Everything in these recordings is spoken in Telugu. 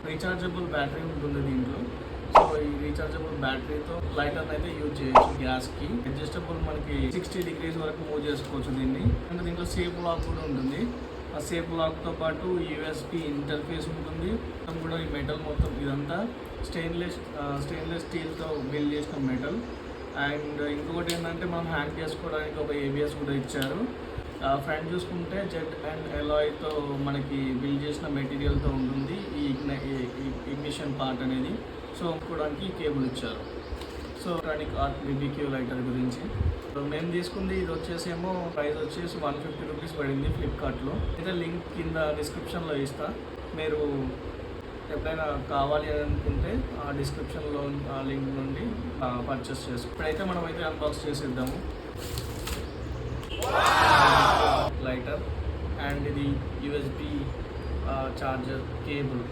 రీఛార్జబుల్ బ్యాటరీ ఉంటుంది దీంట్లో. సో ఈ రీఛార్జబుల్ బ్యాటరీతో లైటర్ అయితే యూజ్ చేయొచ్చు గ్యాస్కి. అడ్జస్టబుల్ మనకి 60 degrees వరకు మూవ్ చేసుకోవచ్చు దీన్ని. అండ్ దీంట్లో సేఫ్ లాక్ కూడా ఉంటుంది. ఆ సేఫ్ లాక్తో పాటు యూఎస్బి ఇంటర్ఫేస్ ఉంటుంది. మొత్తం కూడా ఈ మెటల్ మొత్తం ఇదంతా స్టెయిన్లెస్ స్టీల్తో బిల్డ్ చేసిన మెటల్. అండ్ ఇంకొకటి ఏంటంటే మనం హ్యాంగ్ చేసుకోవడానికి ఒక ABS కూడా ఇచ్చారు. ఫ్రంట్ చూసుకుంటే జెట్ అండ్ ఎలాయ్తో మనకి బిల్డ్ చేసిన మెటీరియల్తో ఉంటుంది ఈ ఇగ్నిషన్ పార్ట్ అనేది. సో అనుకోవడానికి కేబుల్ ఇచ్చారు. So electronic art BBQ lighter గురించి మేము తీసుకుంది ఇది వచ్చేసేమో ప్రైస్ వచ్చేసి 150 రూపీస్ పడింది ఫ్లిప్కార్ట్లో. అయితే లింక్ కింద డిస్క్రిప్షన్లో ఇస్తా. మీరు ఎప్పుడైనా కావాలి అని అనుకుంటే ఆ డిస్క్రిప్షన్లో ఆ లింక్ నుండి పర్చేస్ చేసుకో. ఇప్పుడైతే మనం అయితే అన్బాక్స్ చేసేద్దాము. లైటర్ అండ్ ఇది USB చార్జర్ కేబుల్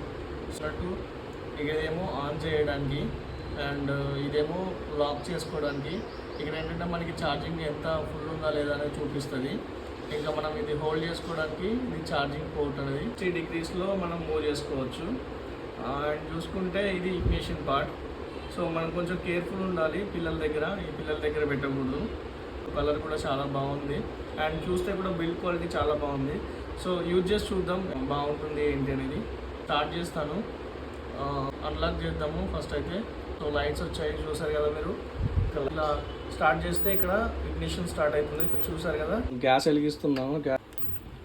అన్నట్టు. ఇదేమో ఆన్ చేయడానికి అండ్ ఇదేమో లాక్ చేసుకోవడానికి. ఇక్కడ ఏంటంటే మనకి ఛార్జింగ్ ఎంత ఫుల్ ఉందా లేదా అనేది చూపిస్తుంది. ఇంకా మనం ఇది హోల్డ్ చేసుకోవడానికి ఇది ఛార్జింగ్ పోర్ట్ అనేది 60 degreesలో మనం మూవ్ చేసుకోవచ్చు. అండ్ చూసుకుంటే ఇది ఇగ్నిషన్ పార్ట్. సో మనం కొంచెం కేర్ఫుల్ ఉండాలి ఈ పిల్లల దగ్గర పెట్టకూడదు. కలర్ కూడా చాలా బాగుంది అండ్ చూస్తే కూడా బిల్డ్ క్వాలిటీ చాలా బాగుంది. సో యూజ్ చేసి చూద్దాం బాగుంటుంది ఏంటి అనేది. స్టార్ట్ చేస్తాను. అన్లాక్ చేద్దాము ఫస్ట్ అయితే. సో లైట్స్ వచ్చాయి చూసారు కదా మీరు. ఇలా స్టార్ట్ చేస్తే ఇక్కడ ఇగ్నిషన్ స్టార్ట్ అవుతుంది చూసారు కదా. గ్యాస్ వెలిగిస్తున్నాము.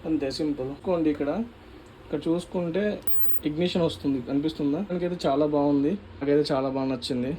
అంతే సింపుల్. చూసుకోండి ఇక్కడ చూసుకుంటే ఇగ్నిషన్ వస్తుంది కనిపిస్తుందా. దానికైతే చాలా బాగుంది. నాకైతే చాలా బాగా నచ్చింది.